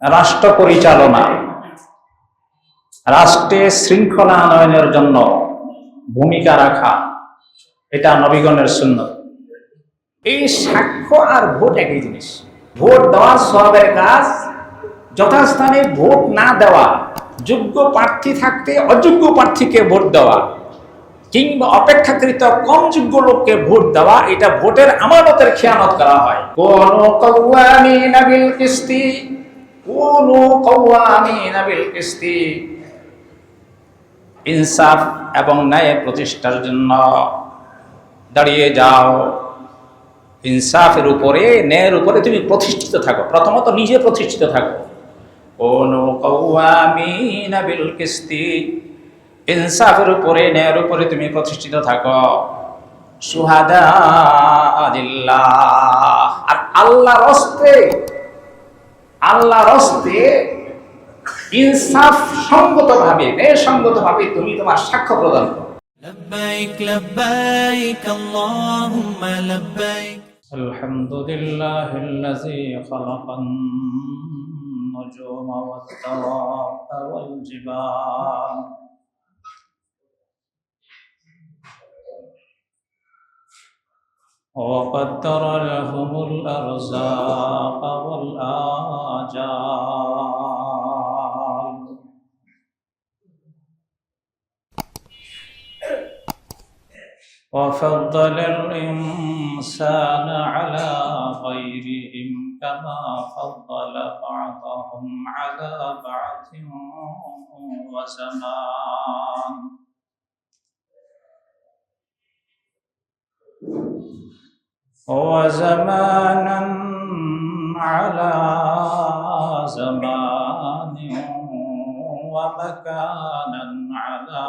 রাষ্ট্র পরিচালনা, রাষ্ট্রে শৃঙ্খলা আনয়নের জন্য ভূমিকা রাখা, এটা নবীগণের সুন্নত। এই সাক্ষ্য আর ভোট একই জিনিস। ভোট দেওয়া সওয়াবের কাজ, যথাস্থানে ভোট না দেওয়া, যোগ্য প্রার্থী থাকতে অযোগ্য প্রার্থীকে ভোট দেওয়া কিংবা অপেক্ষাকৃত কম যোগ্য লোককে ভোট দেওয়া, এটা ভোটের আমানতের খেয়ানত করা হয়। কোন কাওয়ামিনা বিল কিসতি, কোন কাওয়ামিনা বিল কিসতি, ইনসাফ এবং ন্যায় প্রতিষ্ঠার জন্য দাঁড়িয়ে যাও। ইনসাফের উপরে, ন্যায়ের উপরে তুমি প্রতিষ্ঠিত থাকো। প্রথমত নিজে প্রতিষ্ঠিত থাকো। কোন কাওয়ামিনা বিল কিসতি, ইনসাফের উপরে, ন্যায়ের উপরে তুমি প্রতিষ্ঠিত থাকো। শুহাদা লিল্লাহ, আর আল্লাহর হস্তে, আল্লাহর হস্তে ইনসাফ সঙ্গতভাবে, ন্যায়সঙ্গতভাবে তুমি তোমার সাক্ষ্য প্রদান করো। لبيك لبيك اللهم لبيك. الحمد لله الذي خلق النجوم والدواب والجبال وقدر لهم الأرزاق والآجال وفضل الإنسان على غيرهم كما فضل بعضهم على بعض وزمان وزمانا على زمان ومكانا على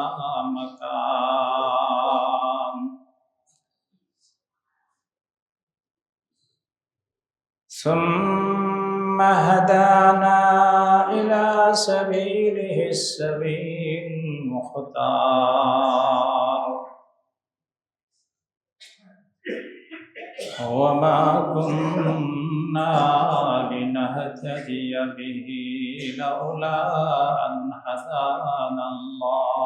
مكان ثم هدانا إلى سبيله السبيل المختار وما كنا لنهتدي به لولا أن هدانا الله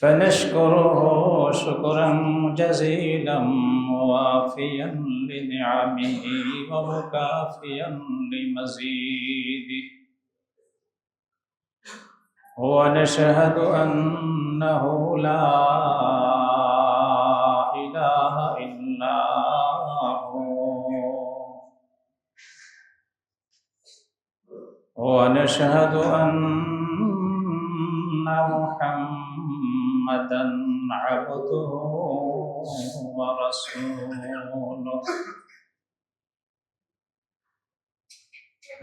فنشكره شكرا جزيلا موافيا لنعمه ومكافيا لمزيده ونشهد أنه لا إله إلا هو ونشهد أن محمدا عبده ورسوله.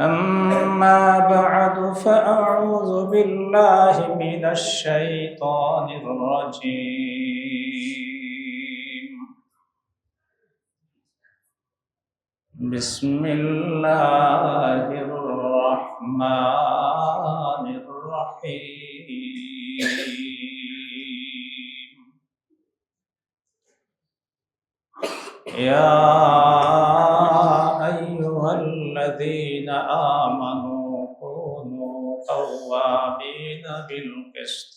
أما بعد فأعوذ بالله من الشيطان الرجيم. بسم الله الرحمن الرحيم. يا أيها الذين آمنوا كونوا قوامين بالقسط،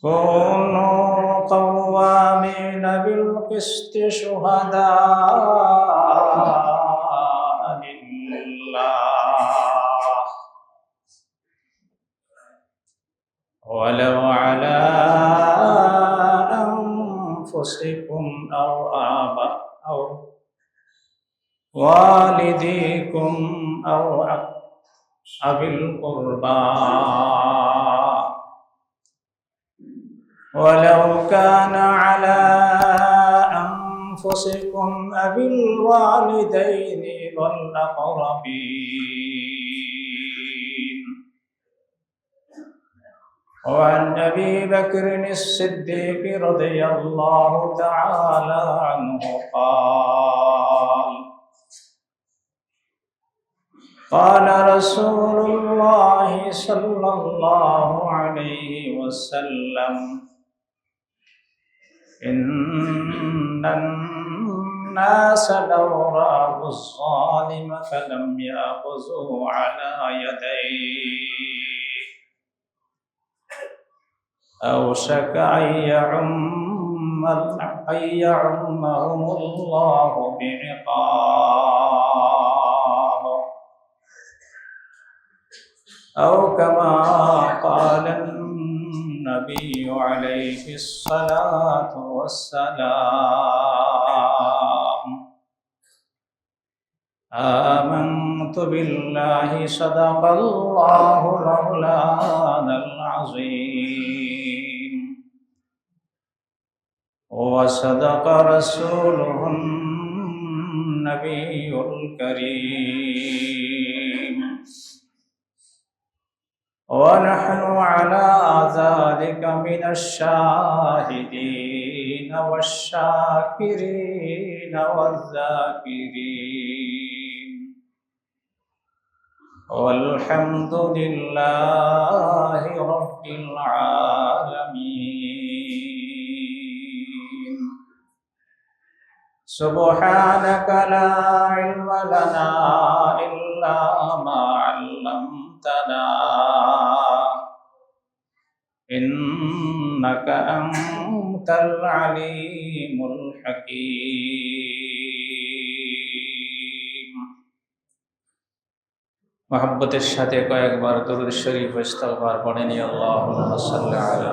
كونوا قوامين بالقسط شهداء لله ولو على أنفسكم أو والديكم أو أبي القربى ولو كان على أنفسكم أو الوالدين والأقربين. وعن أبي بكر الصديق رضي الله تعالى عنه قال قال رسول الله صلى الله عليه وسلم إن الناس لو رأوا الظالم فلم يأخذوا على يديه أوشك أن يعمهم الله بعقاب أو كما قال النبي عليه الصلاة والسلام آمنت بالله صدق الله مولانا العظيم وصدق رسوله النبي الكريم ونحن على ذلك من الشاهدين والشاكرين والذاكرين والحمد لله رب العالمين سبحانك لا علم لنا إلا ما علمتنا إنك أنت العليم الحكيم محبতের সাথে কয়েকবার দরুদ শরীফ ইস্তেগফার পড়েন আল্লাহুম্মা সাল্লি আলা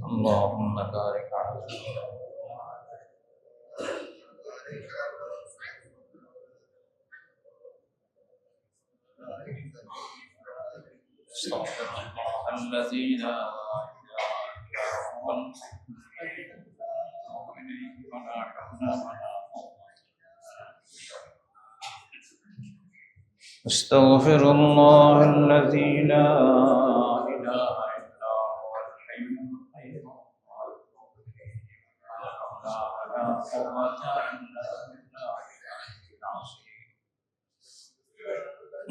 اللهم بارك عليه استغفر الله الذي لا اله الا هو وإليه ولا حول ولا قوة استغفر الله الذي لا اله الا هو الحي القيوم وأتوب إليه ولا حول ولا قوة إلا بالله العلي العظيم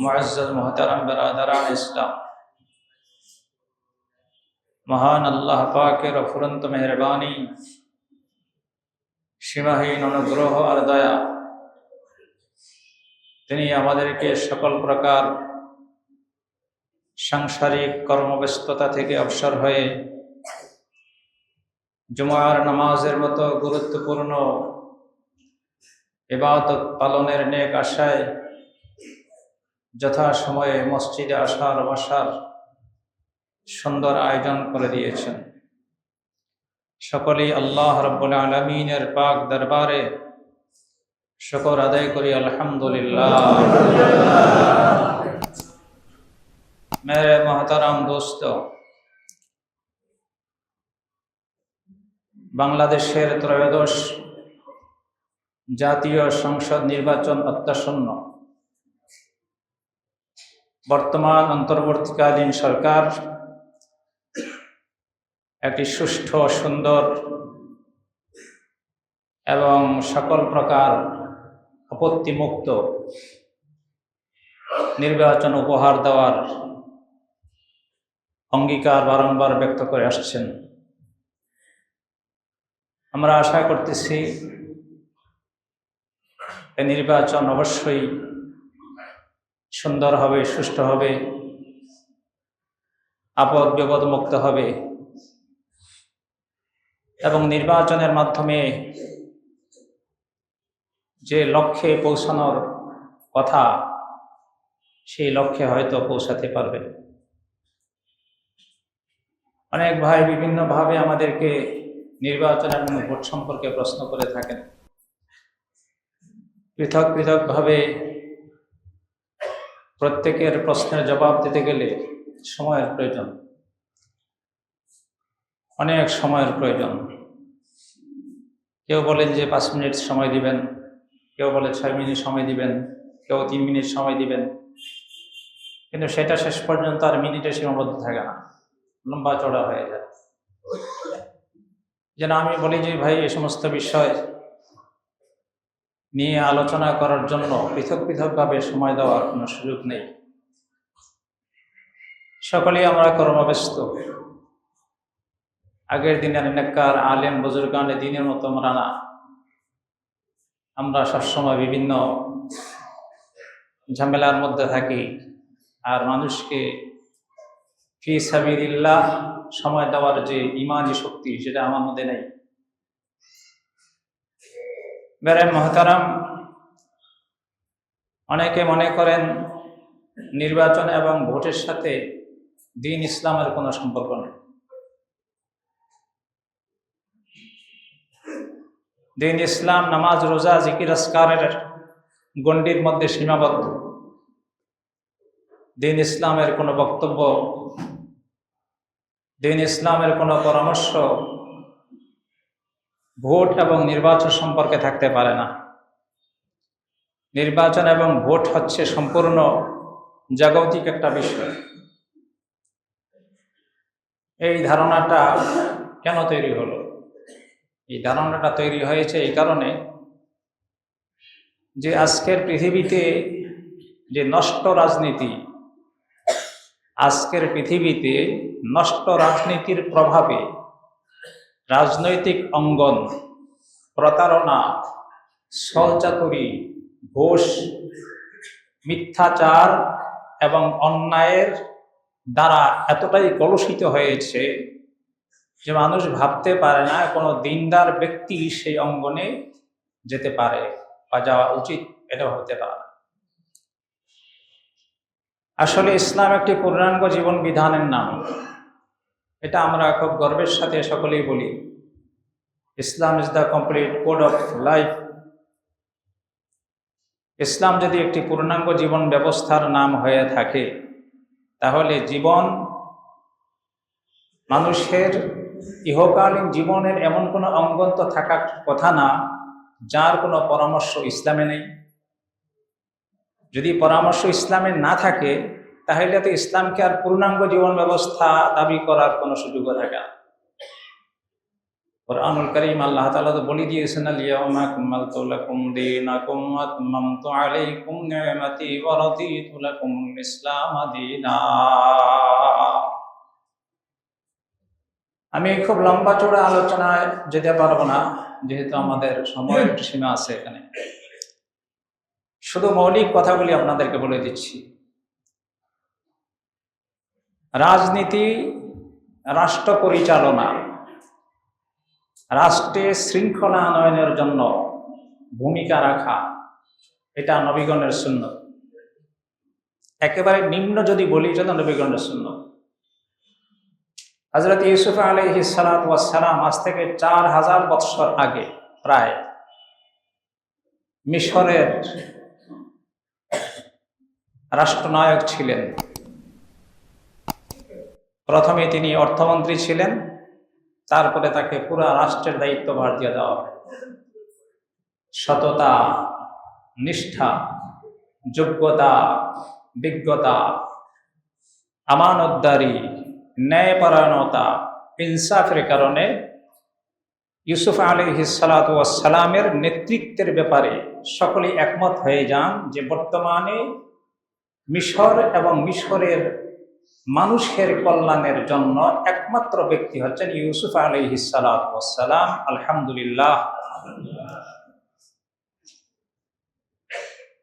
मुअज़्ज़ज़ मोहतरम बरादरान इस्लाम महान अल्लाह पाकेर अफुरন্ত मेहरबानी সীমাহীন অনুগ্রহ আর দয়া তিনি আমাদেরকে সকল প্রকার সাংসারিক কর্মব্যস্ততা থেকে অবসর হয়ে জুমার নামাজের মতো গুরুত্বপূর্ণ ইবাদত পালনের নেক আশায় যথা সময়ে মসজিদে আসার বসার সুন্দর আয়োজন করে দিয়েছেন। সকলেই আল্লাহ রাব্বুল আলামিনের পাক দরবারে শুকর আদায় করি আলহামদুলিল্লাহ। মেরে মোহতারাম দোস্ত, বাংলাদেশের ত্রয়োদশ জাতীয় সংসদ নির্বাচন অত্যাসন্ন। বর্তমান অন্তর্বর্তীকালীন সরকার একটি সুষ্ঠু সুন্দর এবং সকল প্রকার আপত্তিমুক্ত নির্বাচন উপহার দেওয়ার অঙ্গীকার বারংবার ব্যক্ত করে আসছেন। আমরা আশা করতেছি এই নির্বাচন অবশ্যই সুন্দর হবে, সুষ্ঠু হবে, আপদ বিপদ মুক্ত হবে এবং নির্বাচনের মাধ্যমে যে লক্ষ্যে পৌঁছানোর কথা সেই লক্ষ্যে হয়তো পৌঁছাতে পারবে। অনেক ভাই বিভিন্নভাবে আমাদেরকে নির্বাচন এবং ভোট সম্পর্কে প্রশ্ন করে থাকেন। পৃথক পৃথকভাবে প্রত্যেকের প্রশ্নের জবাব দিতে গেলে সময়ের প্রয়োজন, অনেক সময়ের প্রয়োজন। কেউ বলেন যে 5 মিনিট সময় দিবেন, কেউ বলে 6 মিনিট সময় দিবেন, কেউ 3 মিনিট সময় দিবেন, কিন্তু সেটা শেষ পর্যন্ত আর মিনিটে সীমাবদ্ধ থাকে না, লম্বা চড়া হয়ে যায়। যেন আমি বলি যে ভাই এই সমস্ত বিষয় নিয়ে আলোচনা করার জন্য পৃথক পৃথকভাবে সময় দেওয়ার কোনো সুযোগ নেই। সকলেই আমরা কর্মব্যস্ত। আগের দিনের নেককার আলেম বুজুর্গানে দিনের মতো আমরা না। আমরা সবসময় বিভিন্ন ঝামেলার মধ্যে থাকি, আর মানুষকে ফি সাবিলিল্লাহ সময় দেওয়ার যে ইমানি শক্তি সেটা আমার মধ্যে নেই। বেরে মহতারাম, অনেকে মনে করেন নির্বাচন এবং ভোটের সাথে দ্বীন ইসলামের কোনো সম্পর্ক নেই। দ্বীন ইসলাম নামাজ, রোজা, জিকির, আসকারের গণ্ডির মধ্যে সীমাবদ্ধ। দ্বীন ইসলামের কোনো বক্তব্য, দ্বীন ইসলামের কোনো পরামর্শ ভোট এবং নির্বাচন সম্পর্কে থাকতে পারে না। নির্বাচন এবং ভোট হচ্ছে সম্পূর্ণ জাগতিক একটা বিষয়। এই ধারণাটা কেন তৈরি হলো? এই ধারণাটা তৈরি হয়েছে এই কারণে যে আজকের পৃথিবীতে যে নষ্ট রাজনীতি, আজকের পৃথিবীতে নষ্ট রাজনীতির প্রভাবে রাজনৈতিক অঙ্গন প্রতারণা, ছলচাতুরি, ঘুষ, মিথ্যাচার এবং অন্যায়ের দ্বারা এতটাই কলুষিত হয়েছে যে মানুষ ভাবতে পারে না কোনো দিনদার ব্যক্তি সেই অঙ্গনে যেতে পারে বা যাওয়া উচিত, এটা হতে পারে না। আসলে ইসলাম একটি পূর্ণাঙ্গ জীবন বিধানের নাম। এটা আমরা খুব গর্বের সাথে সকলেই বলি, Islam is the complete code of life. ইসলাম যদি একটি পূর্ণাঙ্গ জীবন ব্যবস্থার নাম হয়ে থাকে, তাহলে জীবন, মানুষের ইহকালীন জীবনের এমন কোনো অঙ্গন তো থাকার কথা না যার কোনো পরামর্শ ইসলামে নেই। যদি পরামর্শ ইসলামে না থাকে, তাহলে তো ইসলামকে আর পূর্ণাঙ্গ জীবন ব্যবস্থা দাবি করার কোনো সুযোগ থাকে না। কুরআনুল কারীম আল্লাহ তাআলা তো বলে দিয়েছেন, আল-ইয়াওমা আকমালতু লাকুম দীনাকুম ওয়া আতমামতু আলাইকুম নি'মাতি ওয়া রাদিতু লাকুমুল ইসলাম দীনা। আমি খুব লম্বা চওড়া আলোচনায় যেতে পারবো না, যেহেতু আমাদের সময়ের একটু সীমা আছে। এখানে শুধু মৌলিক কথাগুলি আপনাদেরকে বলে দিচ্ছি। রাজনীতি, রাষ্ট্র পরিচালনা, রাষ্ট্রে শৃঙ্খলা আনয়নের জন্য ভূমিকা রাখা, এটা নবীগণের সুন্নত। একেবারে নিম্ন যদি বলি, এটা নবীগণের সুন্নত। হযরত ইউসুফ আলাইহিস সালাতু ওয়াস সালাম আজ থেকে 4000 বৎসর আগে প্রায় মিশরের রাষ্ট্রনায়ক ছিলেন। প্রথমে তিনি অর্থমন্ত্রী ছিলেন, তারপরে তাকে পুরা রাষ্ট্রের দায়িত্বভার দিয়ে দেওয়া হয়। সততা, নিষ্ঠা, যোগ্যতা, বিজ্ঞতা, আমানতদারি, ন্যায়পরায়ণতা, ইনসাফের কারণে ইউসুফ আলাইহিস সালাতু ওয়াস সালামের নেতৃত্বের ব্যাপারে সকলেই একমত হয়ে যান যে বর্তমানে মিশর এবং মিশরের মানুষের কল্যাণের জন্য একমাত্র ব্যক্তি হচ্ছেন ইউসুফ আলাইহিস সালাতু ওয়াস সালাম। আলহামদুলিল্লাহ।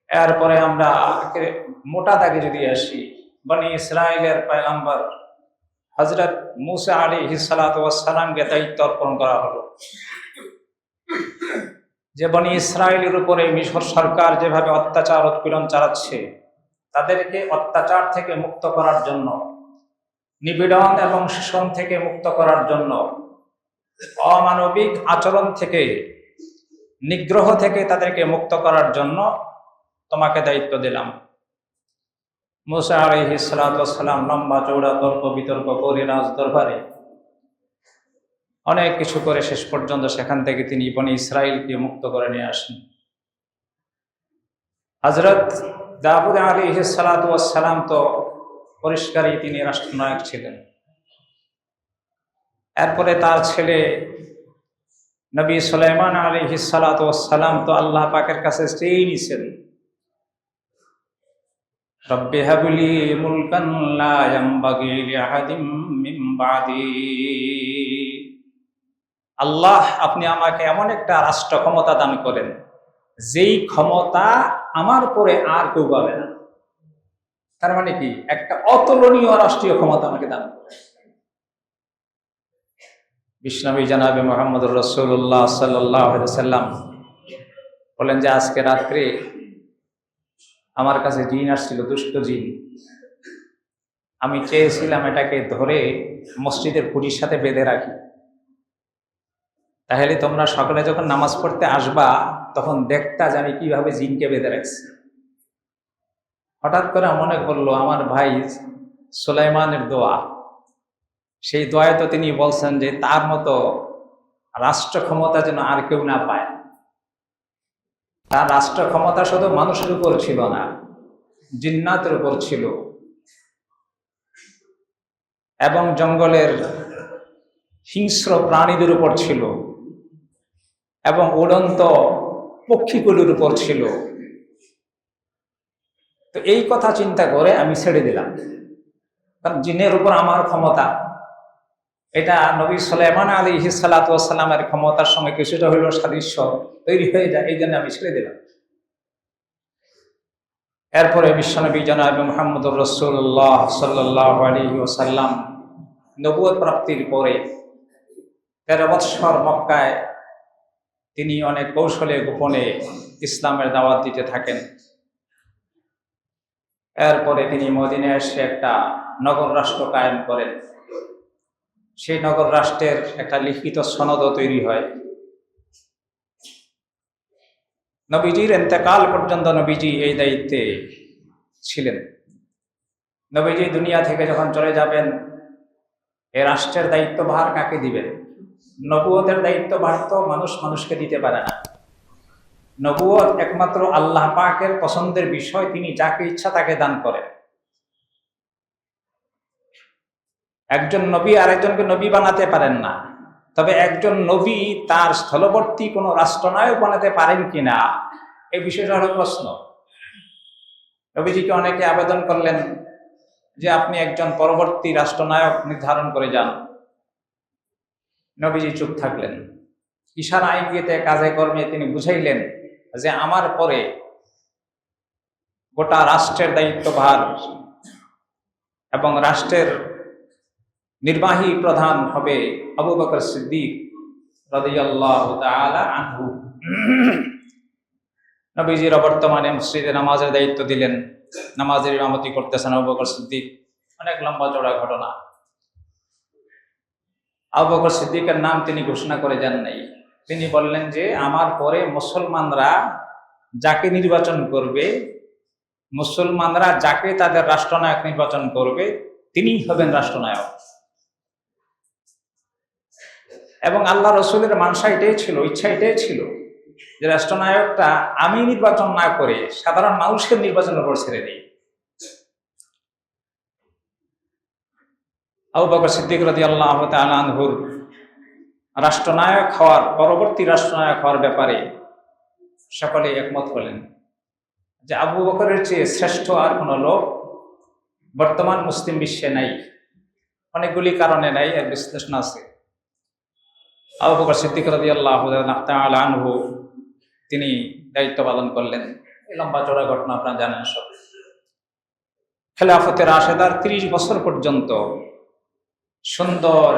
এরপরে আমরা মোটা দাগে যদি আসি, বনি ইসরায়েলের পয়গম্বর হযরত মুসা আলাইহিস সালাতু ওয়াস সালামকে দায়িত্ব অর্পণ করা হলো যে বনি ইসরায়েলের উপরে মিশর সরকার যেভাবে অত্যাচার উৎপীড়ন চালাচ্ছে, তাদেরকে অত্যাচার থেকে মুক্ত করার জন্য, নিপীড়ন এবং শোষণ থেকে মুক্ত করার জন্য, অমানবিক আচরণ থেকে, নিগ্রহ থেকে তাদেরকে মুক্ত করার জন্য তোমাকে দায়িত্ব দিলাম। মুসা আলাইহিস সালাতু ওয়াস সালাম লম্বা চৌড়া তর্ক বিতর্ক করে রাজ দরবারে অনেক কিছু করে শেষ পর্যন্ত সেখান থেকে তিনি বনি ইসরায়েলকে মুক্ত করে নিয়ে আসেন। হযরত দাউদ আলাইহিস সালাতু ওয়াস সালাম তো পরিষ্কারই তিনি রাষ্ট্রনায়ক ছিলেন। এরপরে তার ছেলে নবী সুলাইমান আলাইহিস সালাতু ওয়াস সালাম তো আল্লাহ পাকের কাছে চেয়ে নিয়েছেন রব্বি হাবলি মুলকান লা ইয়ানবাগি লিআহাদিম মিন বাদি। আল্লাহ, আপনি আমাকে এমন একটা রাষ্ট্র ক্ষমতা দান করেন যেই ক্ষমতা আমার পরে আর কেউ পাবে না। তার মানে কি, একটা অতুলনীয় রাষ্ট্রীয় ক্ষমতা আমাকে দান করেন। বিশ্বনবী জনাবে মুহাম্মদুর রাসূলুল্লাহ সাল্লাল্লাহু আলাইহি ওয়াসাল্লাম বলেন যে আজকে রাত্রে আমার কাছে জিন আসছিল, দুষ্ট জিন। আমি চেয়েছিলাম এটাকে ধরে মসজিদের খুঁটির সাথে বেঁধে রাখি, তাহলে তোমরা সকালে যখন নামাজ পড়তে আসবা তখন দেখতা যে আমি কিভাবে জিনকে বেঁধে রাখছি। হঠাৎ করে মনে করলো আমার ভাই সুলাইমানের দোয়া, সেই দোয়ায় তো তিনি বলছেন যে তার মতো রাষ্ট্র ক্ষমতা যেন আর কেউ না পায়। তার রাষ্ট্র ক্ষমতা শুধু মানুষের উপর ছিল না, জিন্নাতের উপর ছিল, এবং জঙ্গলের হিংস্র প্রাণীদের উপর ছিল, এবং উড়ন্ত পক্ষীগুলির উপর ছিল। তো এই কথা চিন্তা করে আমি ছেড়ে দিলাম, কারণ জিনের উপর আমার ক্ষমতা, এটা নবী সুলাইমান আলাইহিস সালাতু ওয়াস সালামের ক্ষমতার সঙ্গে কিছুটা হইলেও সাদৃশ্য তৈরি হয়ে যায়, এই জন্য আমি ছেড়ে দিলাম। এরপরে বিশ্বনবী জনাবে মুহাম্মদুর রাসূলুল্লাহ সাল্লাল্লাহু আলাইহি ওয়াসাল্লাম নবুয়ত প্রাপ্তির পরে 13 বৎসর মক্কায় তিনি অনেক কৌশলে গোপনে ইসলামের দাওয়াত দিতে থাকেন। এরপরে তিনি মদিনায় এসে একটা নগর রাষ্ট্র কায়েম করেন। সেই নগর রাষ্ট্রের একটা লিখিত সনদও তৈরি হয়। নবীজির ইন্তেকাল পর্যন্ত নবীজি এই দায়িত্বে ছিলেন। নবীজি দুনিয়া থেকে যখন চলে যাবেন, এই রাষ্ট্রের দায়িত্বভার কাকে দিবেন? নবুয়তের দায়িত্বভার তো মানুষ মানুষকে দিতে পারে না। নবুয়ত একমাত্র আল্লাহ পাকের পছন্দের বিষয়, তিনি যাকে ইচ্ছা তাকে দান করেন। একজন নবী আরেকজনকে নবী বানাতে পারেন না, তবে একজন নবী তার স্থলবর্তী কোনো রাষ্ট্রনায়ক বানাতে পারেন কিনা, এই বিষয়টা হলো প্রশ্ন। নবীজিকে অনেকে আবেদন করলেন যে আপনি একজন পরবর্তী রাষ্ট্রনায়ক নির্ধারণ করে যান। নবীজি চুপ থাকলেন। ইশারা ইঙ্গিতে কাজে কর্মে তিনি বুঝাইলেন যে আমার পরে গোটা রাষ্ট্রের দায়িত্বভার এবং রাষ্ট্রের নির্বাহী প্রধান হবে আবু বকর সিদ্দিক রাদিয়াল্লাহু তাআলা আনহু। নবীজির বর্তমানে মসজিদে নামাজের দায়িত্ব দিলেন, নামাজের ইমামতি করতেছেন আবু বকর সিদ্দিক। অনেক লম্বা চড়া ঘটনা। আবু বকর সিদ্দিকের নাম তিনি ঘোষণা করে যান নাই। তিনি বললেন যে আমার পরে মুসলমানরা যাকে নির্বাচন করবে, মুসলমানরা যাকে তাদের রাষ্ট্রনায়ক নির্বাচন করবে, তিনিই হবেন রাষ্ট্রনায়ক। এবং আল্লাহ রসুলের মানসা এটাই ছিল, ইচ্ছা এটাই ছিল যে রাষ্ট্রনায়কটা আমি নির্বাচন না করে সাধারণ মানুষের নির্বাচনের উপর ছেড়ে দিই। আবু বকর সিদ্দিক রাদিয়াল্লাহু তাআলা আনহুর রাষ্ট্রনায়ক হওয়ার, পরবর্তী রাষ্ট্রনায়ক হওয়ার ব্যাপারে সকলে একমত হলেন যে আবু বকরের চেয়ে শ্রেষ্ঠ আর কোনো লোক বর্তমান মুসলিম বিশ্বে নাই। অনেকগুলি কারণে নাই, এর বিশ্লেষণ আছে। আবু বকর সিদ্দিক রাদিয়াল্লাহু তাআলা আনহু তিনি দায়িত্ব পালন করলেন। এই লম্বা চড়া ঘটনা আপনারা জানেন সব। খেলাফতে রাশেদার 30 বছর পর্যন্ত সুন্দর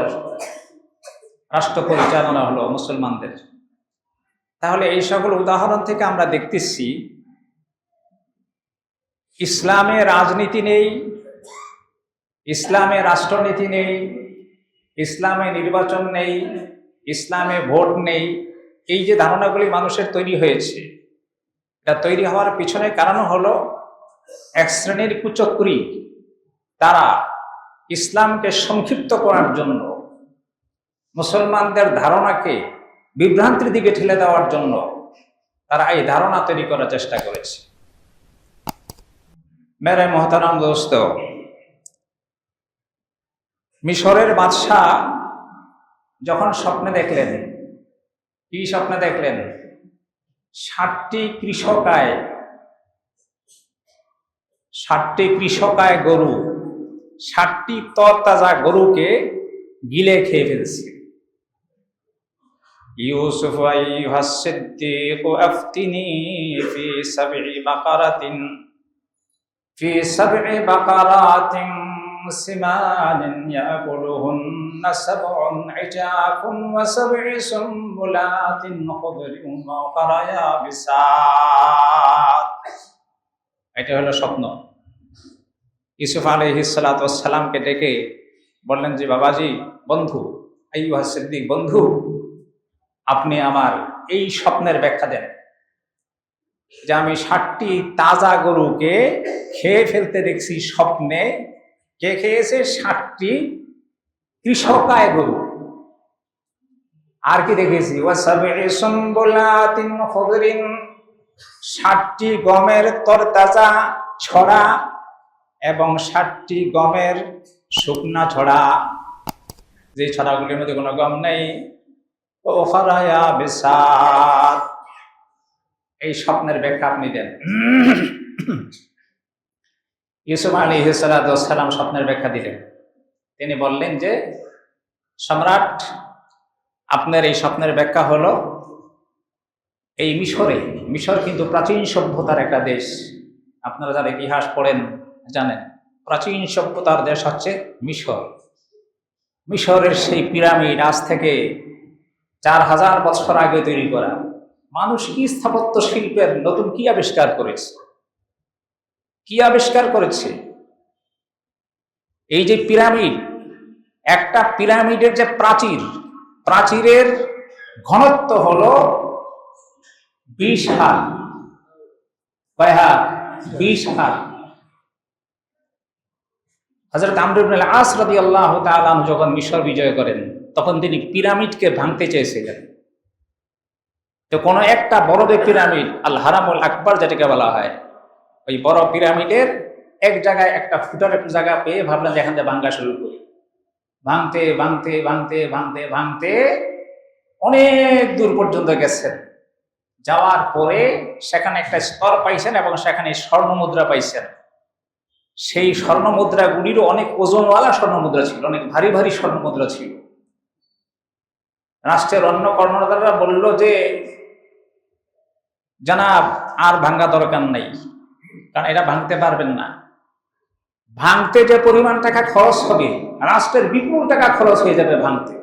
রাষ্ট্র পরিচালনা হলো মুসলমানদের। তাহলে এই সকল উদাহরণ থেকে আমরা দেখতেছি ইসলামে রাজনীতি নেই, ইসলামে রাষ্ট্রনীতি নেই, ইসলামে নির্বাচন নেই, ইসলামে ভোট নেই। এই যে ধারণাগুলি মানুষের তৈরি হয়েছে, এটা তৈরি হওয়ার পিছনে কারণ হলো এক শ্রেণীর কুচক্রী, তারা ইসলামকে সংক্ষিপ্ত করার জন্য, মুসলমানদের ধারণাকে বিভ্রান্তির দিকে ঠেলে দেওয়ার জন্য তারা এই ধারণা তৈরি করার চেষ্টা করেছে। মেরে মোহতারাম দোস্ত, মিশরের বাদশাহ যখন স্বপ্নে দেখলেন, কি স্বপ্নে দেখলেন? 60টি কৃষকায় 60টি কৃষকায় গরু, 60টি তরতাজা গরুকে গিলে খেয়ে ফেলছে। ইউসুফ আইয়ুহাস সিদ্দীক আফতিনি ফি সাব'i বাকারাতিন সিমানিন ইয়াকুলুহুন্না সাব'উন ইজাফুন ওয়া সাব'i সুম্বুলাতিন খুদরিন ওয়া উখরা ইয়াবিসাত। এটা হলো স্বপ্ন। ইউসুফ আলাইহিস সালাতু ওয়াস সালামকে ডেকে বললেন যে, বাবাজি, বন্ধু, আইয়ুহাস সিদ্দীক, বন্ধু, আপনি আমার এই স্বপ্নের ব্যাখ্যা দেন যে আমি 60টি তাজা গরুকে খেয়ে ফেলতে দেখছি স্বপ্নে। কে খেয়েছে? 60টি কৃষকায় গরু। আর কি দেখেছি? ওয়া সাব'i সুম্বুলাতিন খুদরিন, 60টি গমের তরতাজা ছড়া এবং 60টি গমের শুকনা ছড়া, যে ছড়াগুলির মধ্যে কোনো গম নেই। উখরা ইয়াবিসাত। এই স্বপ্নের ব্যাখ্যা আপনি দেন। ইউসুফ আলাইহিস সালাতু ওয়াস সালাম স্বপ্নের ব্যাখ্যা দিলেন। তিনি বললেন যে, সম্রাট, আপনার এই স্বপ্নের ব্যাখ্যা হলো, এই মিশর কিন্তু প্রাচীন সভ্যতার একটা দেশ। আপনারা যারা ইতিহাস পড়েন জানেন, প্রাচীন সভ্যতার দেশ হচ্ছে মিশর। মিশরের সেই পিরামিড আজ থেকে 4000 বছর আগে তৈরি করা। মানুষ কি স্থাপত্য শিল্পের নতুন কি আবিষ্কার করেছে! এই যে পিরামিড, একটা পিরামিডের যে প্রাচীরের ঘনত্ব হলো 20 হাত। কয় হাত? 20 হাত। হযরত আমর ইবনে আল-আস রাদিয়াল্লাহু তাআলা যখন মিশর বিজয় করেন, তখন তিনি পিরামিডকে ভাঙতে চেয়েছিলেন। তো কোনো একটা বড় যে পিরামিড, আল হারামুল আকবার যেটাকে বলা হয়, ওই বড় পিরামিডের এক জায়গায় একটা ফুটার একটা জায়গা পেয়ে ভাবলেন যে এখান থেকে ভাঙা শুরু করি। ভাঙতে অনেক দূর পর্যন্ত গেছেন। যাওয়ার পরে সেখানে একটা স্তর পাইছেন এবং সেখানে স্বর্ণ মুদ্রা পাইছেন। সেই স্বর্ণ মুদ্রাগুলিরও অনেক ওজনওয়ালা স্বর্ণ মুদ্রা ছিল, অনেক ভারী ভারী স্বর্ণ মুদ্রা ছিল। রাষ্ট্রের অন্য কর্মকর্তারা বলল যে, জানাব, আর ভাঙ্গা দরকার নাই, কারণ এটা ভাঙতে পারবেন না। ভাঙতে যে পরিমাণ টাকা খরচ হবে, রাষ্ট্রের বিপুল টাকা খরচ হয়ে যাবে ভাঙতে।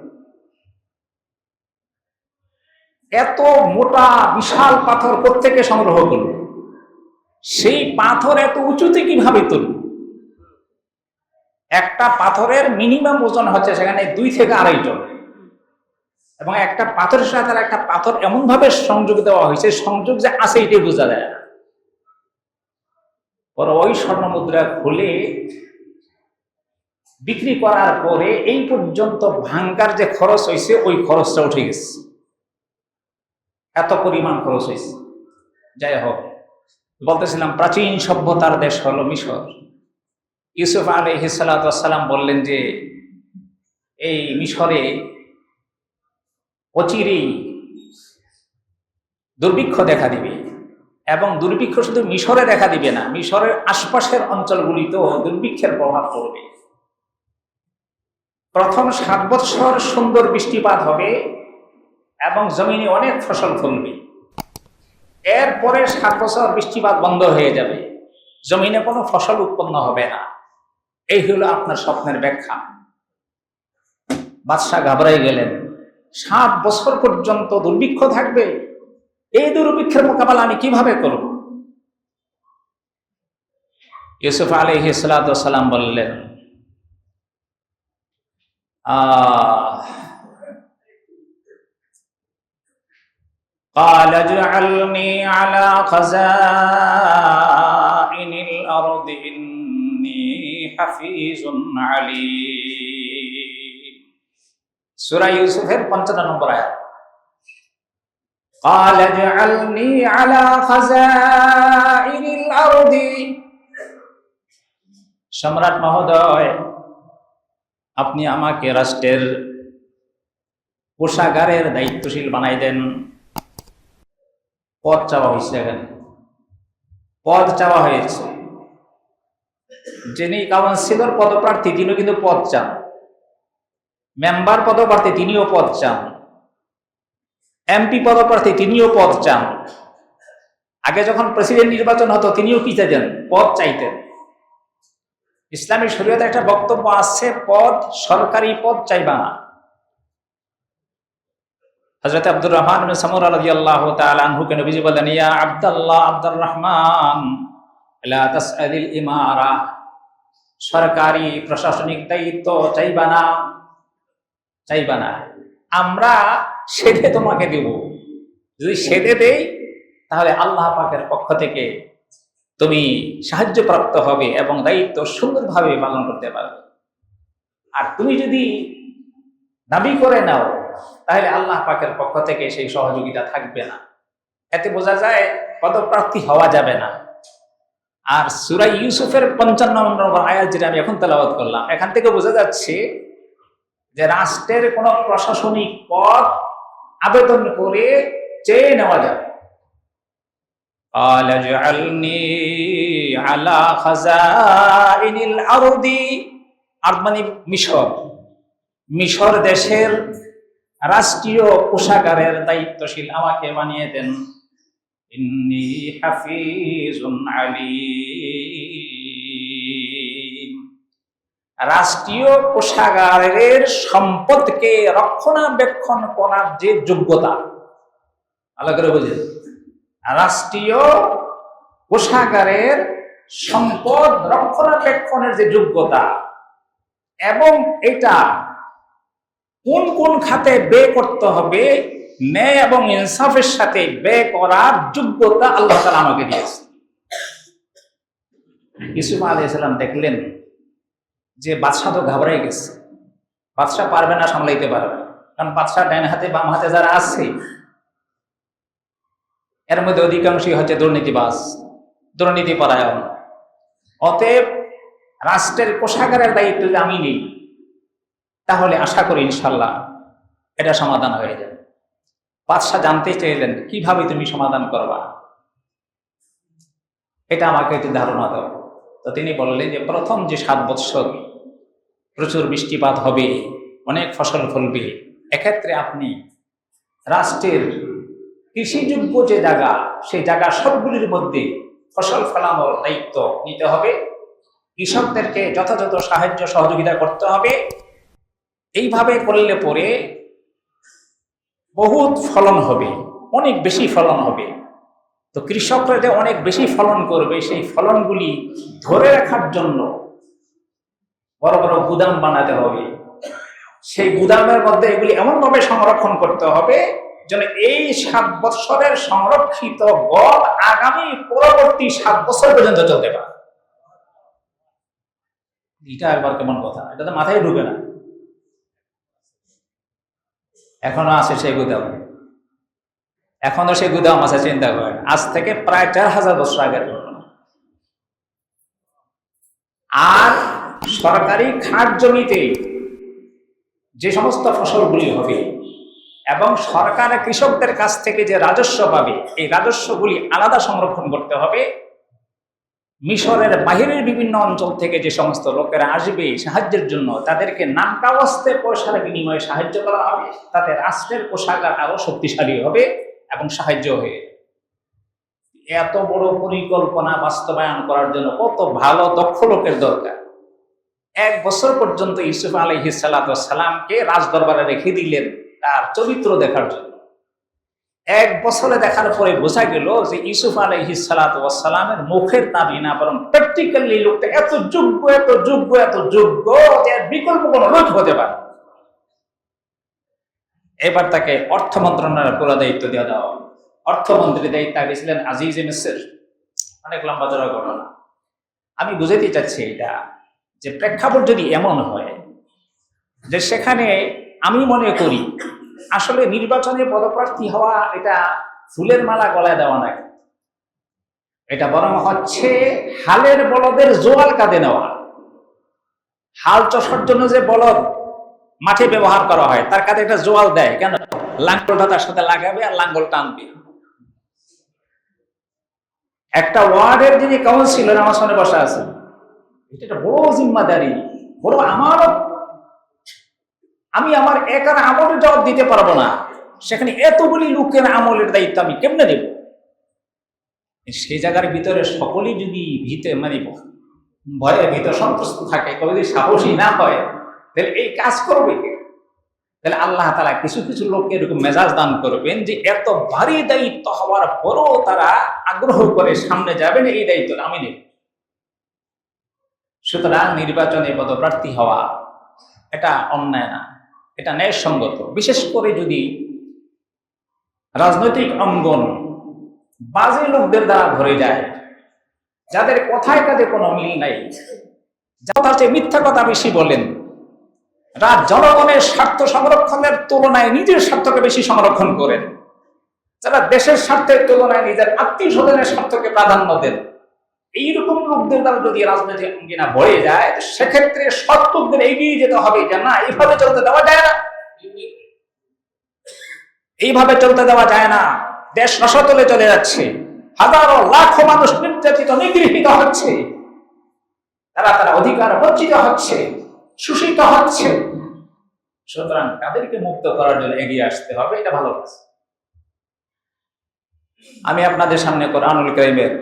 এত মোটা বিশাল পাথর কোত্থেকে সংগ্রহ করল? সেই পাথর এত উঁচুতে কিভাবে তুলল? একটা পাথরের মিনিমাম ওজন হচ্ছে সেখানে 2 থেকে 2.5 টন, এবং একটা পাথরের সাথে একটা পাথর এমন ভাবে সংযোগ দেওয়া হয়েছে, সংযোগ যে আছে এটাই বোঝা যায় না। পরে ওই স্বর্ণ মুদ্রা খুলে বিক্রি করার পরে এই পর্যন্ত ভাঙ্গার যে খরচ হয়েছে, ওই খরচটা উঠে গেছে। এত পরিমাণ খরচ হয়েছে। যাই হোক, বলতেছিলাম প্রাচীন সভ্যতার দেশ হলো মিশর। ইউসুফ আলাইহিস সালাতু ওয়াস সালাম বললেন যে, এই মিশরে অচিরেই দুর্ভিক্ষ দেখা দিবে, এবং দুর্ভিক্ষ শুধু মিশরে দেখা দিবে না, মিশরের আশপাশের অঞ্চলগুলিতেও দুর্ভিক্ষের প্রভাব পড়বে। প্রথম 7 বছর সুন্দর বৃষ্টিপাত হবে এবং জমিনে অনেক ফসল ফলবে। এরপরে 7 বছর বৃষ্টিপাত বন্ধ হয়ে যাবে, জমিনে কোনো ফসল উৎপন্ন হবে না। এই হলো আপনার স্বপ্নের ব্যাখ্যা। বাদশাহ ঘাবড়াই গেলেন। 7 বছর পর্যন্ত দুর্ভিক্ষ থাকবে, এই দুর্ভিক্ষের মোকাবেলা আমি কিভাবে করব? ইউসুফ আলাইহিস সালাতু ওয়াস সালাম বললেন, قال اجعلني على خزائن الأرض إني حفيظ عليم। সূরা ইউসুফের 55 নম্বর আয়াত। قال اجعلني على خزائن الأرض। সম্রাট মহোদয়, আপনি আমাকে রাষ্ট্রের কোষাগারের দায়িত্বশীল বানাই দেন। পদ চাওয়া হয়েছে, এখানে পদ চাওয়া হয়েছে। যিনি কাউন্সিলর পদপ্রার্থী তিনিও কিন্তু পদ চান, মেম্বার পদপ্রার্থী তিনিও পদ চান, এমপি পদপ্রার্থী তিনিও পদ চান। আগে যখন প্রেসিডেন্ট নির্বাচন হতো তিনিও কি চাইতেন? পদ চাইতেন। ইসলামী শরীয়তে একটা বক্তব্য আছে, পদ, সরকারি পদ চাইবা না। হযরত আব্দুর রহমান ইবনে সামুরা রাদিয়াল্লাহু তাআলা আনহুকে নবীজি বলেন, ইয়া আব্দুল্লাহ, আব্দুর রহমান, লা তাসআলিল ইমারা, সরকারি প্রশাসনিক দায়িত্ব চাইবা না, চাইবা না। আমরা সেধে তোমাকে দেব, যদি সেধে দেই তাহলে আল্লাহ পাকের পক্ষ থেকে তুমি সাহায্যপ্রাপ্ত হবে এবং দায়িত্ব সুন্দরভাবে পালন করতে পারবে। আর তুমি যদি দাবি করে নাও তাহলে আল্লাহ পাকের পক্ষ থেকে সেই সহযোগিতা থাকবে না। এতে বোঝা যায় পদপ্রার্থী হওয়া যাবে না। আর সূরা ইউসুফের 55 নম্বর আয়াত যেটা আমি এখন তেলাওয়াত করলাম, এখান থেকে বোঝা যাচ্ছে যে রাষ্ট্রের কোন প্রশাসনিক পদ আবেদন করে চেয়ে নেওয়া যাবে। ক্বালা জাআলনি আলা খাযাইনিল আরদি, আরদ মানে মিশর, মিশর দেশের রাষ্ট্রীয় কোষাগারের দায়িত্বশীল আমাকে বানিয়ে দেন। ইন্নী হাফিজুন আলীম, রাষ্ট্রীয় কোষাগারের সম্পদকে রক্ষণাবেক্ষণ করার যে যোগ্যতা, ভালো করে বুঝেন, রাষ্ট্রীয় কোষাগারের সম্পদ রক্ষণাবেক্ষণের যে যোগ্যতা এবং এটা কোন কোন খাতে ব্যয় করতে হবে, ন্যায় এবং ইনসাফের সাথে ব্যয় করার যোগ্যতা আল্লাহ তাআলা আমাকে দিয়েছে। ইউসুফ আলাইহিস সালাম দেখলেন যে বাদশাহ তো ঘাবড়ে গেছে, বাদশাহ পারবে না, সামলাইতে পারবে না, কারণ বাদশাহ ডাইন হাতে বাম হাতে যারা আছে এর মধ্যে অধিকাংশই হচ্ছে দুর্নীতিবাজ, দুর্নীতিপরায়ণ। অতএব রাষ্ট্রের কোষাগারের দায়িত্ব যদি আমি নিই তাহলে আশা করি ইনশাল্লাহ এটা সমাধান হয়ে যাবে। বাদশাহ জানতে চাইলেন কিভাবে তুমি সমাধান করবা, এটা আমাকে একটু ধারণা দাও। তো তিনি বললেন যে প্রথম যে 7 বৎসর প্রচুর বৃষ্টিপাত হবে, অনেক ফসল ফলবে, এক্ষেত্রে আপনি রাষ্ট্রের কৃষিযোগ্য যে জায়গা সেই জায়গা সবগুলির মধ্যে ফসল ফলানোর দায়িত্ব নিতে হবে, কৃষকদেরকে যথাযথ সাহায্য সহযোগিতা করতে হবে। এইভাবে করলে পরে বহুত ফলন হবে, অনেক বেশি ফলন হবে। তো কৃষকরা যে অনেক বেশি ফলন করবে সেই ফলনগুলি ধরে রাখার জন্য বড় বড় গুদাম বানাতে হবে। সেই গুদামের মধ্যে এগুলি এমনভাবে সংরক্ষণ করতে হবে যেন এই 7 বছরের সংরক্ষিত গম আগামী পরবর্তী 7 বছর পর্যন্ত চলতে পারে। এটা একবার কেমন কথা, এটা তো মাথায় ঢুকে না। এখনো আছে সেই গুদাম, এখনো সেই গুদাম আছে, চিন্তা করেন, আজ থেকে প্রায় 4000 বছর আগের ঘটনা। আর সরকারি খাস জমিতে যে সমস্ত ফসলগুলি হবে এবং সরকার কৃষকদের কাছ থেকে যে রাজস্ব পাবে এই রাজস্বগুলি আলাদা সংরক্ষণ করতে হবে। মিশরের বাহিরের বিভিন্ন অঞ্চল থেকে যে সমস্ত লোকেরা আসবে সাহায্যের জন্য তাদেরকে নামকাওয়াস্তে পয়সার বিনিময়ে সাহায্য করা হবে, তাতে রাষ্ট্রের কোষাগার আরো শক্তিশালী হবে এবং সাহায্য হয়ে যাবে। এত বড় পরিকল্পনা বাস্তবায়ন করার জন্য কত ভালো দক্ষ লোকের দরকার। 1 বছর পর্যন্ত ইউসুফ আলাইহিস সালামকে রাজদরবারে রেখে দিলেন তার চরিত্র দেখার জন্য। 1 বছরে দেখার পরে বোঝা গেল যে ইউসুফ আলাইহিস সালামের মুখের দাবি না, বরং প্র্যাকটিক্যালি লোকটা এত যোগ্য, এত যোগ্য, এত যোগ্য যে বিকল্প কোনো লোক হতে পারে। এবার তাকে অর্থ মন্ত্রণালয়ের পুরো দায়িত্ব দেওয়া দেওয়া। অর্থমন্ত্রী দায়িত্ব আগে ছিলেন আজিজ মিসর। অনেক লম্বা চড়া ঘটনা, আমি বুঝাইতে চাচ্ছি এটা যে প্রেক্ষাপট যদি এমন হয় যে সেখানে আমি মনে করি আসলে নির্বাচনে পদপ্রার্থী হওয়া এটা ফুলের মালা গলায় দেওয়া নাই, এটা বরং হচ্ছে হালের বলদের জোয়াল কাঁধে নেওয়া। হাল চষার জন্য যে বলদ মাঠে ব্যবহার করা হয় তার কাঁধে একটা জোয়াল দেয়, কেন? লাঙ্গলটা তার সাথে লাগাবে আর লাঙ্গল টানবে। একটা ওয়ার্ডের যিনি কাউন্সিলর আমার সামনে বসা আছেন, এটা একটা বড় জিম্মাদারি, বড় আমানত। আমি আমার একার আমলের জবাব দিতে পারবো না, সেখানে এতগুলি লোকের আমলের দায়িত্ব আমি কেমনে দেব? সেই জায়গার ভিতরে সকলেই যদি ভয়ে ভিতর সন্ত্রস্ত থাকে, কেউ যদি সাহসী না হয়, তাহলে এই কাজ করবে কে? তাহলে আল্লাহ তাআলা কিছু কিছু লোককে এরকম মেজাজ দান করবেন যে এত ভারী দায়িত্ব হওয়ার পরও তারা আগ্রহ করে সামনে যাবেন, এই দায়িত্ব আমি নেব। সুতরাং নির্বাচনে পদপ্রার্থী হওয়া এটা অন্যায় না, এটা ন্যায়সঙ্গত। বিশেষ করে যদি রাজনৈতিক অঙ্গন বাজে লোকদের দ্বারা ভরে যায়, যাদের কথায় কাজে কোনো মিল নাই, যারা মিথ্যা কথা বেশি বলেন, জনগণের স্বার্থ সংরক্ষণের তুলনায় নিজের স্বার্থকে বেশি সংরক্ষণ করেন, যারা দেশের স্বার্থের তুলনায় নিজের আত্মীয় স্বজনের স্বার্থকে প্রাধান্য দেন, এইরকম লোকদের দ্বারা যদি রাজনৈতিক অঙ্গিনা ভরে যায়, সেক্ষেত্রে সৎ লোকদের এগিয়ে যেতে হবে যে না, এইভাবে চলতে দেওয়া যায় না, এইভাবে চলতে দেওয়া যায় না। দেশ রসাতলে চলে যাচ্ছে, হাজারো লাখো মানুষ নির্যাতিত নিগৃহীত হচ্ছে, তারা অধিকার বঞ্চিত হচ্ছে, শোষিত হচ্ছে। সুতরাং তাদেরকে মুক্ত করার জন্য এগিয়ে আসতে হবে, এটা ভালো কাজ। আমি আপনাদের সামনে কোরআনুল কারীমের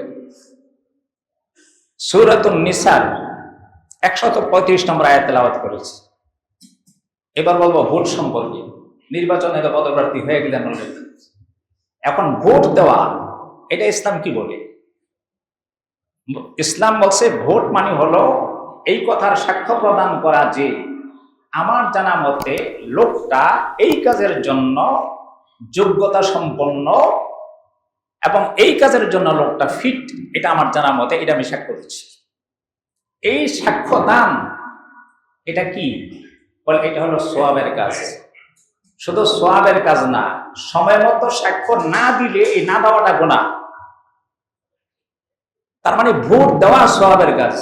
সূরাতুন নিসার 135 নম্বর আয়াত তেলাওয়াত করেছি। এবার বলবো ভোট সম্পর্কে। নির্বাচনে তো পদপ্রার্থী হয়ে গেলেন, এখন ভোট দেওয়া, এটা ইসলাম কি বলে? ইসলাম বলছে ভোট মানে হলো এই কথার সাক্ষ্য প্রদান করা যে আমার জানা মতে লোকটা এই কাজের জন্য যোগ্যতা সম্পন্ন এবং এই কাজের জন্য লোকটা ফিট, এটা আমার জানা মতে, এটা আমি সাক্ষ্য দিচ্ছি। এই সাক্ষ্য দান এটা কি বলে? এটা হলো সওয়াবের কাজ। শুধু সওয়াবের কাজ না, সময় মতো সাক্ষ্য না দিলে এই না দেওয়াটা গুনাহ। তার মানে ভোট দেওয়া সওয়াবের কাজ,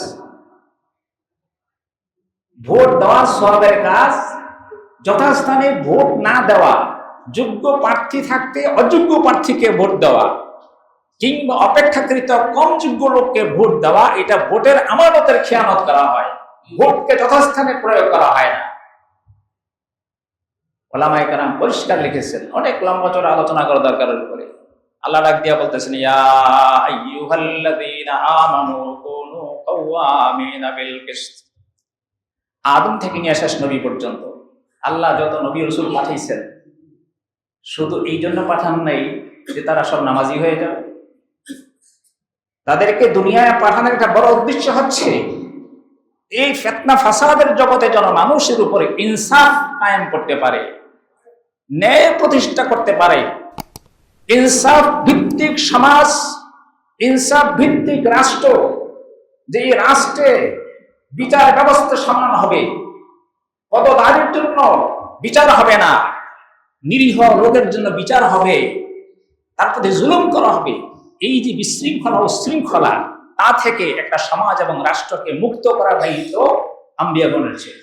ভোট দেওয়া সওয়াবের কাজ। যথাস্থানে ভোট না দেওয়া, যোগ্য প্রার্থী থাকতে অযোগ্য প্রার্থীকে ভোট দেওয়া, কিংবা অপেক্ষাকৃত কম যোগ্য লোককে ভোট দেওয়া, এটা ভোটের আমানতের খেয়ানত করা হয়, ভোটকে যথাস্থানে প্রয়োগ করা হয় না। ওলামায়ে কেরাম পরিষ্কার লিখেছেন, অনেক লম্বা চড়া আলোচনা করা দরকারের উপরে। আল্লাহ ডাক দিয়া বলতেছেন, ইয়া আইয়ুহাল্লাযীনা আমানু কুনু কাওয়ামিনা বিল কিসত। আদম থেকে নিয়ে শেষ নবী পর্যন্ত আল্লাহ যত নবী রাসূল পাঠিয়েছেন, শুধু এই জন্য পাঠান নাই যে তারা সব নামাজি হয়ে যাবে। তাদেরকে দুনিয়ায় পাঠানোর একটা বড় উদ্দেশ্য হচ্ছে এই ফিতনা ফাসাদের জগতে যেন মানুষের উপরে ইনসাফ কায়েম করতে পারে, ন্যায় প্রতিষ্ঠা করতে পারে, ইনসাফ ভিত্তিক সমাজ, ইনসাফ ভিত্তিক রাষ্ট্র, যে এই রাষ্ট্রে বিচার ব্যবস্থা সমান হবে, পদধারীর জন্য বিচার হবে না, নিরীহ লোকের জন্য বিচার হবে, তার প্রতি জুলুম করা হবে। এই যে বিশৃঙ্খলা ও শৃঙ্খলা, তা থেকে একটা সমাজ এবং রাষ্ট্রকে মুক্ত করার দায়িত্ব আম্বিয়াগণের ছিল।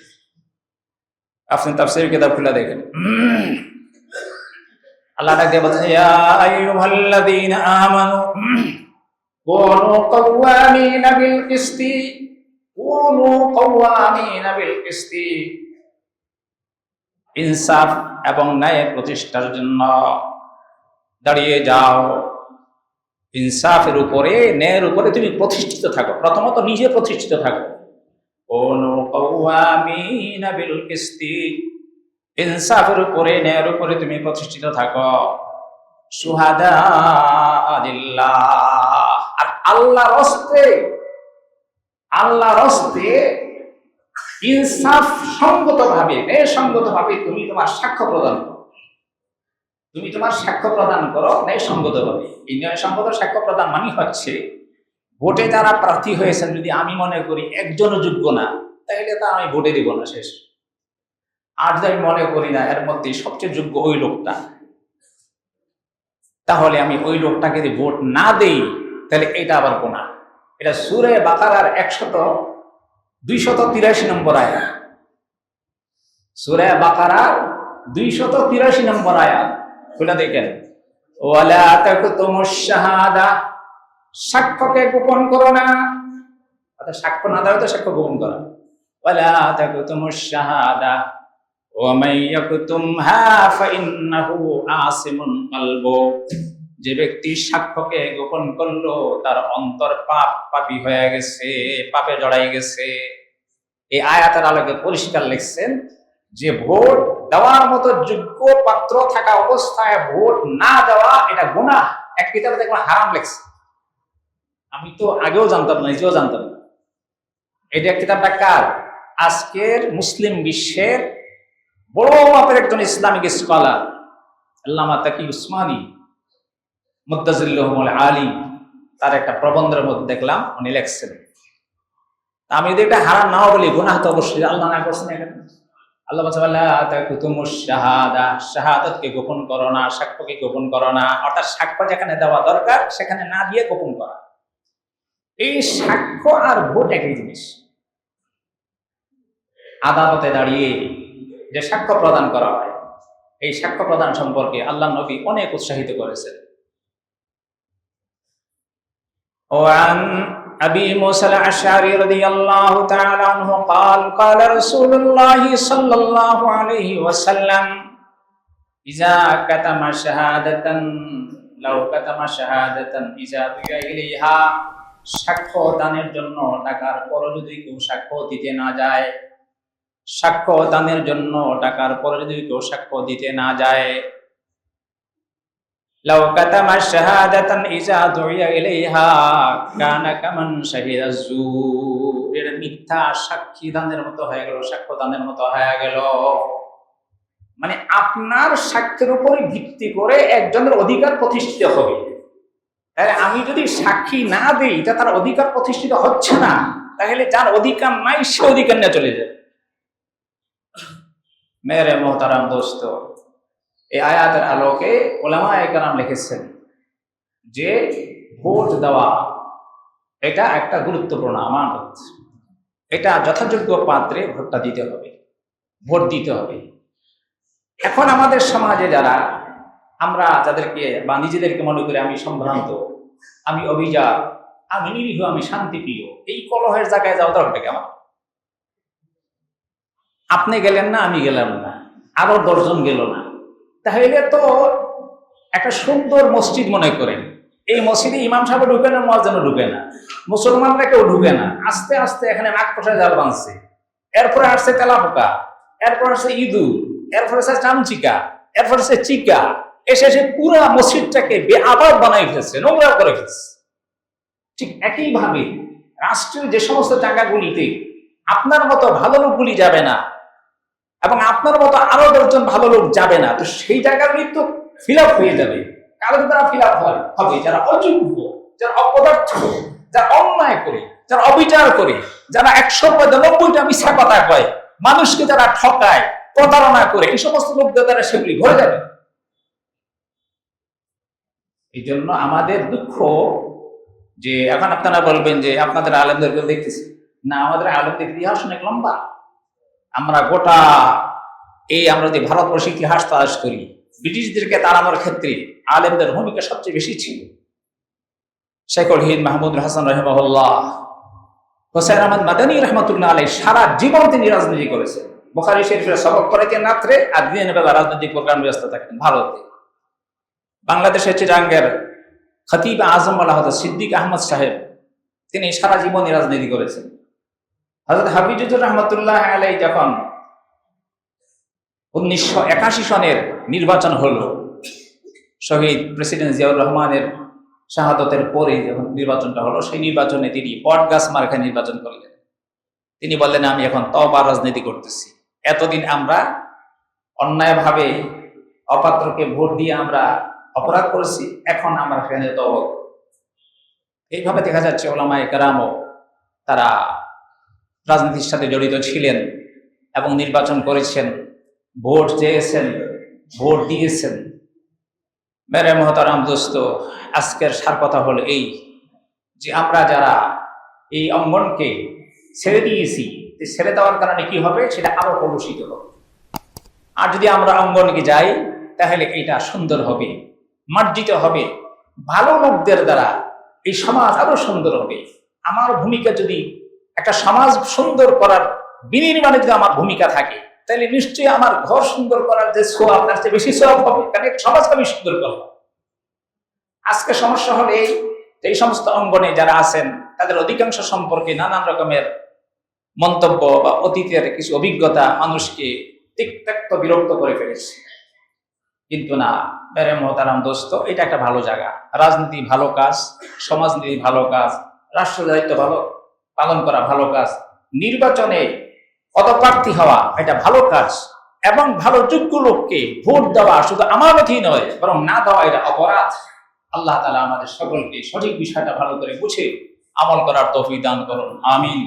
আপনি তাফসীর কিতাব খুলে দেখেন, আল্লাহ ডাক দিয়ে বলছেন, ইয়া আইয়ুহাল্লাযীনা আমানু কুনু কাওয়ামিনা বিল কিসতি, কুনু কাওয়ামিনা বিল কিসতি। ইনসাফ এবং ন্যায় প্রতিষ্ঠার জন্য দাঁড়িয়ে যাও। ইনসাফের উপরে, ন্যায়ের উপরে তুমি প্রতিষ্ঠিত থাকো। প্রথমত নিজে প্রতিষ্ঠিত থাকো। কুনু কাওয়ামিনা বিল কিসতি, ইনসাফের উপরে, ন্যায়ের উপরে তুমি প্রতিষ্ঠিত থাকো। শুহাদা লিল্লাহ, আর আল্লাহর হস্তে ইনসাফ সঙ্গত ভাবে, ন্যায়সঙ্গত ভাবে তুমি তোমার সাক্ষ্য প্রদান করো। তুমি তোমার সাক্ষ্য প্রদান করো ন্যায়সঙ্গত ভাবে। এই ন্যায়সঙ্গত সাক্ষ্য প্রদান মানে হচ্ছে, ভোটে যারা প্রার্থী হয়েছেন, যদি আমি মনে করি একজনও যোগ্য না, তাহলে তা আমি ভোটে দিব না, শেষ। আর যদি আমি মনে করি না এর মধ্যে সবচেয়ে যোগ্য ওই লোকটা, তাহলে আমি ওই লোকটাকে যদি ভোট না দেই, তাহলে এটা আবার গুনাহ। এটা সূরা বাকারার 283 নম্বর আয়াত। সূরা বাকারার 283 নম্বর আয়াত খুলে দেখেন, ওয়ালা তাকতুমুশ শাহাদা, সাক্ষ্যকে গোপন করো না। অর্থাৎ সাক্ষ্য না দেওয়া তো সাক্ষ্য গোপন করা। ওয়ালা তাকতুমুশ শাহাদা ওয়া মান ইয়াকতুমহা ফাইন্নাহু আসিমুন কলবু, যে ব্যক্তি সাক্ষ্যকে গোপন করলো তার অন্তর পাপী হয়ে গেছে, পাপে জড়াই গেছে। এই আয়াতের আলোকে পরিষ্কার লিখছেন যে ভোট দেওয়ার মতো যোগ্য পাত্র থাকা অবস্থায় ভোট না দেওয়া এটা গুনাহ। এক কিতাবে দেখলাম হারাম লেখছে, আমি তো আগেও জানতাম না, নিজেও জানতাম না। এটা কিতাবটা কার? আজকের মুসলিম বিশ্বের বড় মাপের একজন ইসলামিক স্কলার আল্লামা তাকি উসমানী মুদ্দাজিল্লাহুল আলী, তার একটা প্রবন্ধের মধ্যে দেখলাম উনি লেখছেন। আমি যদি এটা হারাম নাও বলি, গুনাহ তো অবশ্যই আল্লাহ না করছেন। এখানে আল্লাহ শাহাদা, শাহাদাতকে গোপন করো না, সাক্ষ্যকে গোপন করো না। অর্থাৎ সাক্ষ্য যেখানে দেওয়া দরকার সেখানে না দিয়ে গোপন করা। এই সাক্ষ্য আর ভোট একই জিনিস। আদালতে দাঁড়িয়ে যে সাক্ষ্য প্রদান করা হয়, এই সাক্ষ্য প্রদান সম্পর্কে আল্লাহ নবী অনেক উৎসাহিত করেছেন। وعن أبي موسى الأشعري رضي الله تعالى عنه قال قال رسول الله صلى الله عليه وسلم إذا كتم شهادة لو كتم شهادة إذا دعي إليها, সাক্ষ্য দানের জন্য টাকার পর যদি কেউ সাক্ষ্য দিতে না যায়, সাক্ষ্য দানের জন্য টাকার পর যদি কেউ সাক্ষ্য দিতে না যায়, লাউ কাতামা শাহাদাতান ইজা দুইয়া ইলাইহা কানা কামান শাহিদা যুর, এর মিথ্যা সাক্ষী দানের মতো হয়ে গেল, সাক্ষ্য দানের মতো হয়ে গেল। মানে আপনার সাক্ষ্যের উপরে ভিত্তি করে একজনের অধিকার প্রতিষ্ঠিত হবে। তাহলে আমি যদি সাক্ষী না দেই, এটা তার অধিকার প্রতিষ্ঠিত হচ্ছে না, তাহলে যার অধিকার নাই সে অধিকার নিয়ে চলে যায়। মেরে মোহতারাম দোস্ত, এই আয়াতের আলোকে উলামায়ে কেরাম লিখেছেন যে ভোট দেওয়া এটা একটা গুরুত্বপূর্ণ আমানত। এটা যথাযোগ্য পাত্রে ভোটটা দিতে হবে, ভোট দিতে হবে। এখন আমাদের সমাজে যারা আমরা যাদেরকে বা নিজেদেরকে মনে করি আমি সম্ভ্রান্ত, আমি অভিজাত, আমি নিরীহ, আমি শান্তিপ্রিয়, এই কলহের জায়গায় যাওয়া দরকার কেমন? আপনি গেলেন না, আমি গেলাম না, আরো 10 জন গেল না, তাহলে তো একটা সুন্দর মসজিদ মনে করেন, এই মসজিদে ইমাম সাহেব ঢুকে না, মুয়াজ্জিনও ঢুকে না, মুসলমানরা কেউ ঢুকে না। আস্তে আস্তে এখানে নাক কষায় জাল বাঁধছে, এরপরে আসছে তেলাপোকা, এরপর আসছে ইঁদুর, এরপর আসছে চামচিকা, এরপর আসছে চিকা, এসে পুরা মসজিদটাকে বেআবাদ বানাই ফেলছে, নোংরা করে ফেলছে। ঠিক একইভাবে রাষ্ট্রের যে সমস্ত জায়গাগুলিতে আপনার মতো ভালো লোকগুলি যাবে না এবং আপনার মতো আরো 10 জন ভালো লোক যাবে না, তো সেই জায়গাগুলি তো ফিল আপ হয়ে যাবে। কারণ তারা ফিল আপ হবে যারা অযোগ্য, যারা অপদার্থ, যারা অন্যায় করে, যারা অবিচার করে, যারা 190টা মিথ্যা কথা কয়, মানুষকে যারা ঠকায়, প্রতারণা করে, এই সমস্ত লোকদের দ্বারা সেগুলি ভরে যাবে। এই জন্য আমাদের দুঃখ যে এখন আপনারা বলবেন যে আপনাদের আলেমদেরকে দেখতেছি না, আমাদের আলেমদের ইতিহাস অনেক লম্বা। আমরা গোটা আমরা যে ভারতবর্ষের ইতিহাস তালাশ করি, ব্রিটিশদেরকে তাড়ানোর ক্ষেত্রে আলেমদের ভূমিকা সবচেয়ে বেশি ছিল। শেখুল হিন্দ মাহমুদ হাসান রাহিমাহুল্লাহ, হোসেন আহমদ মাদানী রহমতুল্লাহ আলাইহি সারা জীবন তিনি রাজনীতি করেছেন। বুখারী শরীফের সবক করেছেন রাত্রে, আর দিনের বেলা রাজনৈতিক প্রোগ্রাম ব্যস্ত থাকেন ভারতে। বাংলাদেশের চিটাঙ্গের খতিব আজম বলা হতো সিদ্দিক আহমদ সাহেব, তিনি সারা জীবনই রাজনীতি করেছেন। হযরত হাফিজুর রহমতুল্লাহ আলাইহি যখন 1981 সনের নির্বাচন হলো, শহীদ প্রেসিডেন্ট জিয়াউর রহমানের শাহাদতের পরে যখন নির্বাচনটা হলো, সেই নির্বাচনে তিনি বটগাছ মার্কায় নির্বাচন করলেন। তিনি বললেন, আমি এখন তওবা রাজনীতি করতেছি। এতদিন আমরা অন্যায়ভাবে অপাত্রকে ভোট দিয়ে আমরা অপরাধ করেছি, এখন আমরা সেখানে তওবা। এইভাবে দেখা যাচ্ছে উলামায়ে কেরামও তারা রাজনীতির সাথে জড়িত ছিলেন এবং নির্বাচন করেছেন, ভোট চেয়েছেন, ভোট দিয়েছেন। মেরে মোহতারাম দোস্ত, আজকের সার কথা হলো এই যে আমরা যারা এই অঙ্গনকে ছেড়ে দিয়েছি, ছেড়ে দেওয়ার কারণে কি হবে, সেটা আরো কলুষিত হবে। আর যদি আমরা অঙ্গনকে যাই, তাহলে এটা সুন্দর হবে, মার্জিত হবে, ভালো লোকদের দ্বারা এই সমাজ আরো সুন্দর হবে। আমার ভূমিকা যদি একটা সমাজ সুন্দর করার বিনির্মাণে যদি আমার ভূমিকা থাকে, তাহলে নিশ্চয়ই আমার ঘর সুন্দর করার যে সোয়াব, তার চেয়ে বেশি সোয়াব হবে, কারণ এই সমাজকে আমি সুন্দর করব। আজকে সমস্যা হলে এই সমস্ত অঙ্গনে যারা আছেন তাদের অধিকাংশ সম্পর্কে নানান রকমের মন্তব্য বা অতীতের কিছু অভিজ্ঞতা মানুষকে তিক্তাক্ত বিরক্ত করে ফেলেছে। কিন্তু না মেরে মোহতারাম দোস্ত, এটা একটা ভালো জায়গা। রাজনীতি ভালো কাজ, সমাজনীতি ভালো কাজ, রাষ্ট্র দায়িত্ব ভালো পালন করা ভালো কাজ, নির্বাচনে পদপ্রার্থী হওয়া এটা ভালো কাজ, এবং ভালো যোগ্য লোককে ভোট দেওয়া শুধু আমানতই নয় বরং না দেওয়া এটা অপরাধ। আল্লাহ তাআলা আমাদের সকলকে সঠিক বিষয়টা ভালো করে বুঝে আমল করার তৌফিক দান করুন, আমিন।